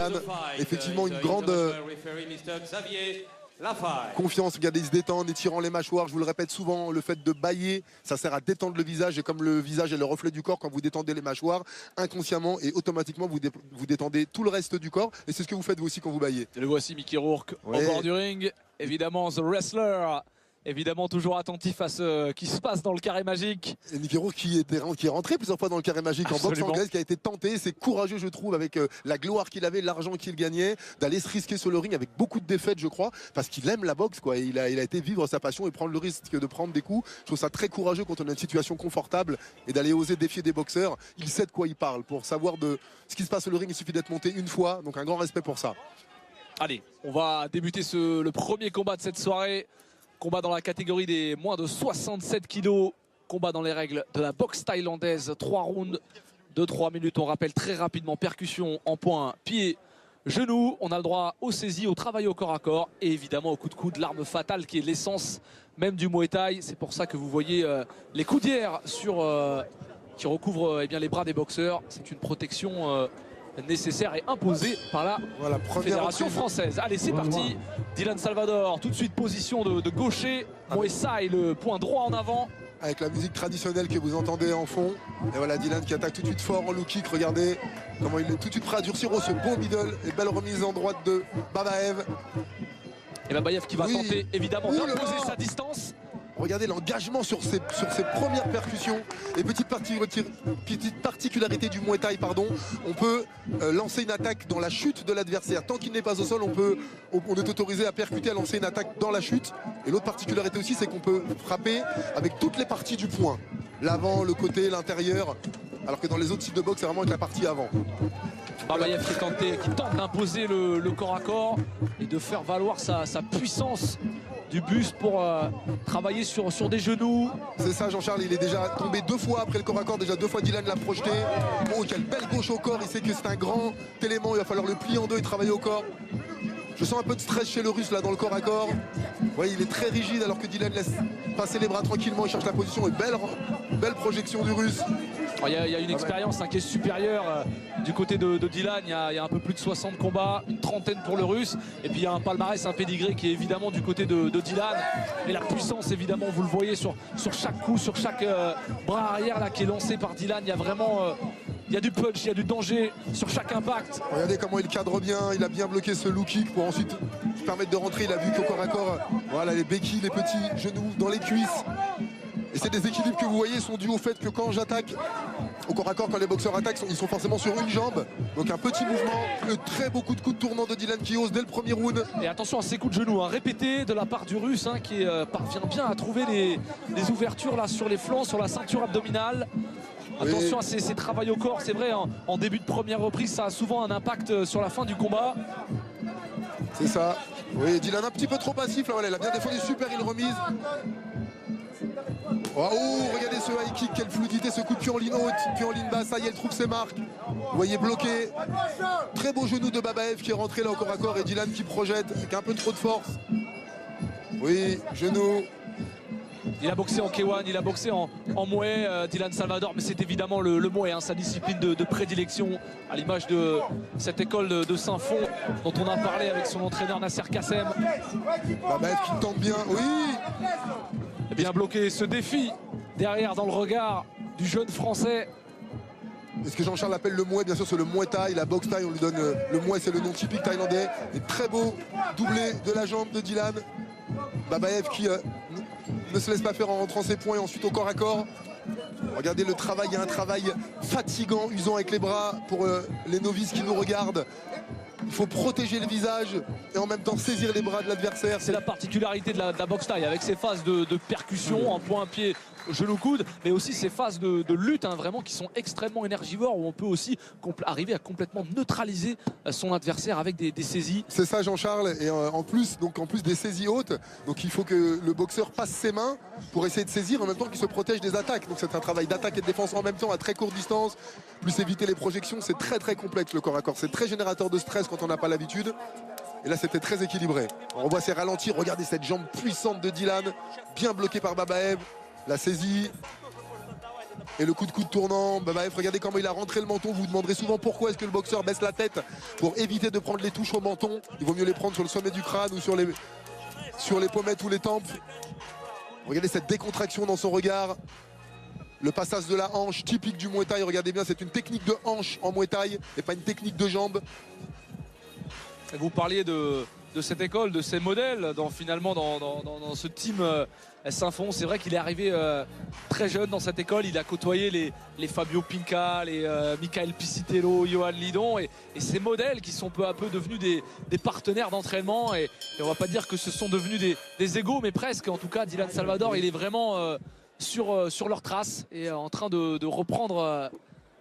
Dylan, effectivement une grande confiance. Regardez, ils se détendent, étirant les mâchoires. Je vous le répète souvent, le fait de bâiller, ça sert à détendre le visage. Et comme le visage est le reflet du corps, quand vous détendez les mâchoires, inconsciemment et automatiquement, vous détendez tout le reste du corps. Et c'est ce que vous faites vous aussi quand vous bâillez. Et le voici, Mickey Rourke, au bord du ring. Évidemment, The Wrestler. Évidemment, toujours attentif à ce qui se passe dans le carré magique. Et Mickey Rourke qui est rentré plusieurs fois dans le carré magique. Absolument. En boxe anglaise, qui a été tenté. C'est courageux, je trouve, avec la gloire qu'il avait, l'argent qu'il gagnait, d'aller se risquer sur le ring avec beaucoup de défaites, je crois, parce qu'il aime la boxe, quoi. Il a été vivre sa passion et prendre le risque de prendre des coups. Je trouve ça très courageux quand on a une situation confortable et d'aller oser défier des boxeurs. Il sait de quoi il parle. Pour savoir de ce qui se passe sur le ring, il suffit d'être monté une fois. Donc un grand respect pour ça. Allez, on va débuter le premier combat de cette soirée. Combat dans la catégorie des moins de 67 kilos. Combat dans les règles de la boxe thaïlandaise. 3 rounds de 3 minutes. On rappelle très rapidement, percussion en poing, pied, genou. On a le droit aux saisies, au travail au corps à corps. Et évidemment au coup de coude, l'arme fatale qui est l'essence même du Muay Thai. C'est pour ça que vous voyez les coudières qui recouvrent bien, les bras des boxeurs. C'est une protection nécessaire et imposée par la Fédération française. Allez, c'est parti. Dylan Salvador, tout de suite position de gaucher. Muay Thai, le point droit en avant. Avec la musique traditionnelle que vous entendez en fond. Et voilà Dylan qui attaque tout de suite fort en low kick. Regardez comment il est tout de suite prêt à durcir. Ce beau middle et belle remise en droite de Babaev. Et Babaev qui va tenter évidemment d'imposer sa distance. Regardez l'engagement sur ses premières percussions. Et petite particularité du Muay Thai, pardon, on peut lancer une attaque dans la chute de l'adversaire. Tant qu'il n'est pas au sol, on est autorisé à percuter, à lancer une attaque dans la chute. Et l'autre particularité aussi, c'est qu'on peut frapper avec toutes les parties du poing. L'avant, le côté, l'intérieur. Alors que dans les autres types de boxe, c'est vraiment avec la partie avant. Babaev qui tente d'imposer le corps à corps et de faire valoir sa puissance du buste pour travailler sur des genoux. C'est ça Jean-Charles, il est déjà tombé 2 fois après le corps à corps, déjà 2 fois Dylan l'a projeté. Oh, quelle belle gauche au corps, il sait que c'est un grand élément, il va falloir le plier en deux et travailler au corps. Je sens un peu de stress chez le russe là dans le corps à corps. Ouais, il est très rigide alors que Dylan laisse passer les bras tranquillement, il cherche la position et belle projection du russe. Il y a une expérience qui est supérieure du côté de Dylan. Il y a un peu plus de 60 combats, une trentaine pour le russe. Et puis il y a un palmarès, un pédigré qui est évidemment du côté de Dylan. Et la puissance, évidemment, vous le voyez sur chaque coup, sur chaque bras arrière là, qui est lancé par Dylan. Il y a vraiment il y a du punch, il y a du danger sur chaque impact. Regardez comment il cadre bien, il a bien bloqué ce low kick pour ensuite permettre de rentrer. Il a vu qu'au corps à corps, voilà, les béquilles, les petits genoux dans les cuisses. Et ces déséquilibres que vous voyez sont dus au fait que quand j'attaque au corps à corps, quand les boxeurs attaquent, ils sont forcément sur une jambe. Donc un petit mouvement, le très beau coup de coude tournant de Dylan qui ose dès le premier round. Et attention à ces coups de genoux répétés de la part du russe qui parvient bien à trouver les ouvertures là sur les flancs, sur la ceinture abdominale. Attention à ces travails au corps, c'est vrai, en début de première reprise, ça a souvent un impact sur la fin du combat. C'est ça. Oui, Dylan un petit peu trop passif, là, voilà, il a bien défendu, super une remise. Oh, regardez ce high kick, quelle fluidité, ce coup de pied en ligne haute, puis en ligne basse, ça y est, elle trouve ses marques. Vous voyez bloqué. Très beau genou de Babaev qui est rentré là au corps à corps et Dylan qui projette avec un peu trop de force. Oui, genou. Il a boxé en K1, il a boxé en Muay, Dylan Salvador, mais c'est évidemment le Muay, sa discipline de prédilection, à l'image de cette école de Saint-Fond dont on a parlé avec son entraîneur Nasser Kassem. Babaev qui tente bien, oui. Et bien bloqué ce défi derrière dans le regard du jeune français. Et ce que Jean-Charles appelle le Muay, bien sûr c'est le Muay Thai, la boxe Thai, on lui donne le Muay, c'est le nom typique thaïlandais. Et très beau doublé de la jambe de Dylan. Babaev qui ne se laisse pas faire en rentrant ses points et ensuite au corps à corps. Regardez le travail, il y a un travail fatigant, usant avec les bras pour les novices qui nous regardent. Il faut protéger le visage et en même temps saisir les bras de l'adversaire. C'est la particularité de la boxe Thai avec ses phases de percussion en point, pied, genou, coude, mais aussi ces phases de lutte vraiment qui sont extrêmement énergivores où on peut aussi arriver à complètement neutraliser son adversaire avec des saisies. C'est ça Jean-Charles, et en plus des saisies hautes, donc il faut que le boxeur passe ses mains pour essayer de saisir en même temps qu'il se protège des attaques. Donc c'est un travail d'attaque et de défense en même temps à très courte distance, plus éviter les projections. C'est très très complexe le corps à corps, c'est très générateur de stress quand on n'a pas l'habitude. Et là c'était très équilibré. On revoit ces ralentis, regardez cette jambe puissante de Dylan, bien bloquée par Babaev. La saisie. Et le coup de coude tournant, Babaev, regardez comment il a rentré le menton. Vous vous demanderez souvent pourquoi est-ce que le boxeur baisse la tête pour éviter de prendre les touches au menton. Il vaut mieux les prendre sur le sommet du crâne ou sur les pommettes ou les tempes. Regardez cette décontraction dans son regard. Le passage de la hanche typique du Muay Thai. Regardez bien, c'est une technique de hanche en Muay Thai et pas une technique de jambe. Vous parliez de cette école, de ces modèles, finalement dans ce team Saint-Fond. C'est vrai qu'il est arrivé très jeune dans cette école. Il a côtoyé les Fabio Pinca, les Michael Piscitello, Johan Lidon et ces modèles qui sont peu à peu devenus des partenaires d'entraînement. Et on va pas dire que ce sont devenus des égaux, mais presque. En tout cas, Dylan Salvador, il est vraiment sur leurs traces et en train de reprendre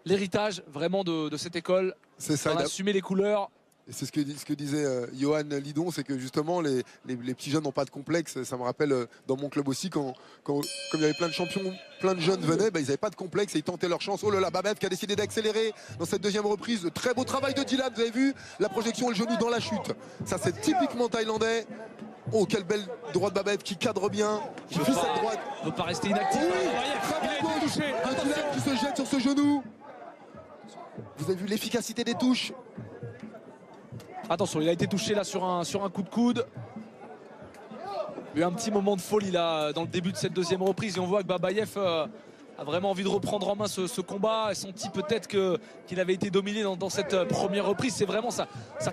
l'héritage vraiment de cette école. C'est ça. Assumer les couleurs. C'est ce que disait Johan Lidon, c'est que justement les petits jeunes n'ont pas de complexe. Ça me rappelle dans mon club aussi quand comme il y avait plein de champions, plein de jeunes venaient, ils n'avaient pas de complexe et ils tentaient leur chance. Oh là là, Babaev qui a décidé d'accélérer dans cette deuxième reprise. Très beau travail de Dylan, vous avez vu la projection et le genou dans la chute. Ça c'est typiquement thaïlandais. Oh, quelle belle droite Babaev qui cadre bien, qui fait cette droite. Il ne peut pas rester inactif. Très bon touché de Dylan qui se jette sur ce genou. Vous avez vu l'efficacité des touches. Attention, il a été touché là sur un coup de coude. Il y a eu un petit moment de folie là dans le début de cette deuxième reprise et on voit que Babaev a vraiment envie de reprendre en main ce combat. Et senti peut-être qu'il avait été dominé dans cette première reprise. C'est vraiment sa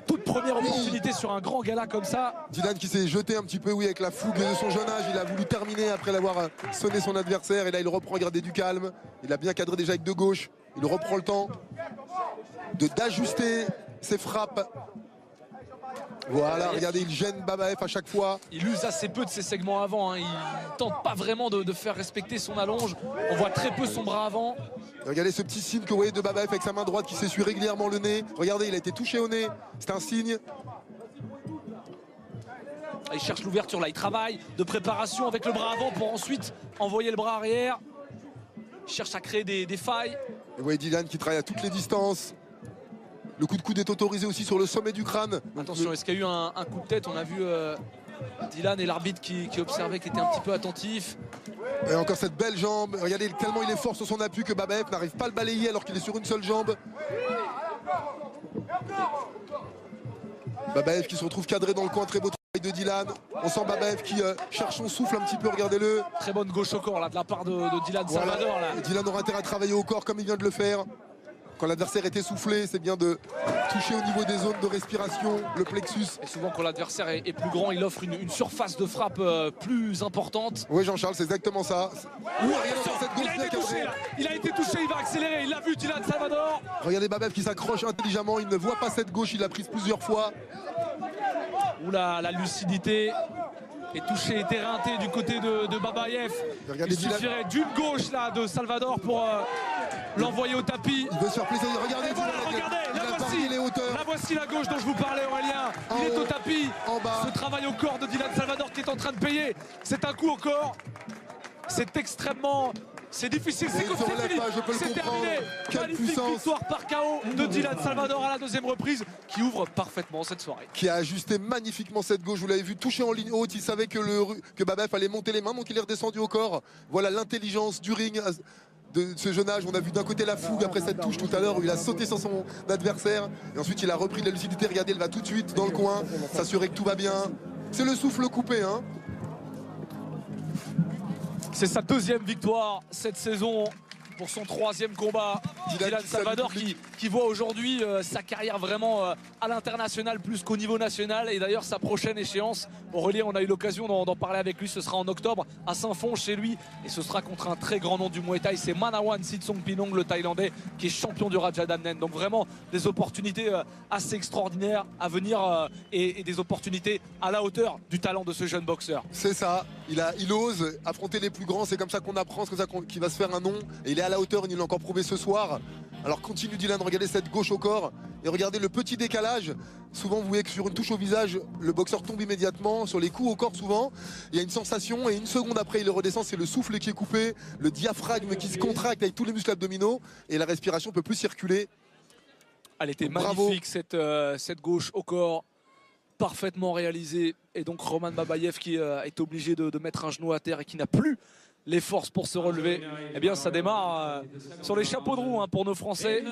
toute première opportunité sur un grand gala comme ça. Dylan qui s'est jeté un petit peu, oui, avec la fougue de son jeune âge. Il a voulu terminer après l'avoir sonné son adversaire. Et là, il reprend, regardez, du calme. Il a bien cadré déjà avec de gauche. Il reprend le temps d'ajuster ses frappes. Voilà, regardez, il gêne Babaev à chaque fois. Il use assez peu de ses segments avant. Il tente pas vraiment de faire respecter son allonge. On voit très peu son bras avant. Regardez ce petit signe que vous voyez de Babaev avec sa main droite qui s'essuie régulièrement le nez. Regardez, il a été touché au nez. C'est un signe. Il cherche l'ouverture là. Il travaille de préparation avec le bras avant pour ensuite envoyer le bras arrière. Il cherche à créer des failles. Et vous voyez Dylan qui travaille à toutes les distances. Le coup de coude est autorisé aussi sur le sommet du crâne. Attention, est-ce qu'il y a eu un coup de tête? On a vu Dylan et l'arbitre qui observait, qui était un petit peu attentif. Et encore cette belle jambe. Regardez tellement il est fort sur son appui que Babaev n'arrive pas à le balayer alors qu'il est sur une seule jambe. Babaev qui se retrouve cadré dans le coin. Très beau travail de Dylan. On sent Babaev qui cherche son souffle un petit peu. Regardez-le. Très bonne gauche au corps là, de la part de Dylan Salvador. Voilà. Là. Dylan aura intérêt à travailler au corps comme il vient de le faire. Quand l'adversaire est essoufflé, c'est bien de toucher au niveau des zones de respiration, le plexus. Et souvent quand l'adversaire est plus grand, il offre une surface de frappe plus importante. Oui Jean-Charles, c'est exactement ça. Il a été touché, il va accélérer, il l'a vu Dylan Salvador. Regardez Babaev qui s'accroche intelligemment, il ne voit pas cette gauche, il l'a prise plusieurs fois. Oula, la lucidité est touchée, est éreintée du côté de Babaev. Il suffirait d'une gauche là de Salvador pour l'envoyer au tapis. Il veut se faire plaisir, regardez, voilà, la voici la gauche dont je vous parlais Aurélien. Il est au tapis, en bas. Ce travail au corps de Dylan Salvador qui est en train de payer. C'est un coup au corps, c'est extrêmement... C'est difficile, c'est terminé. Magnifique victoire par KO de Dylan Salvador à la deuxième reprise qui ouvre parfaitement cette soirée. Qui a ajusté magnifiquement cette gauche, vous l'avez vu, touché en ligne haute. Il savait que Babaev allait monter les mains, donc il est redescendu au corps. Voilà l'intelligence du ring de ce jeune âge. On a vu d'un côté la fougue après cette touche tout à l'heure où il a sauté sur son adversaire. Et ensuite il a repris de la lucidité. Regardez, il va tout de suite dans le coin, s'assurer que tout va bien. C'est le souffle coupé, hein. C'est sa deuxième victoire cette saison pour son troisième combat. Dylan Salvador qui voit aujourd'hui sa carrière vraiment à l'international plus qu'au niveau national. Et d'ailleurs sa prochaine échéance, Aurélien, on a eu l'occasion d'en parler avec lui, ce sera en octobre à Saint-Fond chez lui. Et ce sera contre un très grand nom du Muay Thai, c'est Manawan Sitsongpinong, le Thaïlandais, qui est champion du Rajadamnen. Donc vraiment des opportunités assez extraordinaires à venir et des opportunités à la hauteur du talent de ce jeune boxeur. C'est ça, il ose affronter les plus grands, c'est comme ça qu'on apprend, c'est comme ça qu'il va se faire un nom. Et il est à la hauteur, il l'a encore prouvé ce soir. Alors continue Dylan, regardez cette gauche au corps et regardez le petit décalage. Souvent vous voyez que sur une touche au visage, le boxeur tombe immédiatement. Sur les coups au corps souvent, il y a une sensation et une seconde après il redescend, c'est le souffle qui est coupé, le diaphragme qui se contracte avec tous les muscles abdominaux et la respiration ne peut plus circuler. Elle était magnifique cette gauche au corps, parfaitement réalisée. Et donc Roman Babaev qui est obligé de mettre un genou à terre et qui n'a plus les forces pour se relever. Eh bien, ça démarre sur les chapeaux de roue pour nos Français.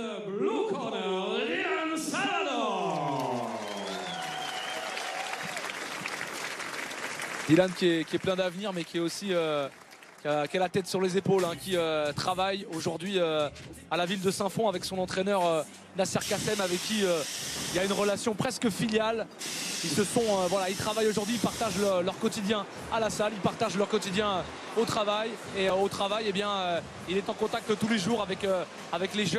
Dylan qui est plein d'avenir, mais qui est aussi qui a la tête sur les épaules, qui travaille aujourd'hui à la ville de Saint-Fond avec son entraîneur Nasser Kassem, avec qui il y a une relation presque filiale. Ils travaillent aujourd'hui, ils partagent leur quotidien à la salle, ils partagent leur quotidien au travail. Et au travail, eh bien, il est en contact tous les jours avec les jeunes.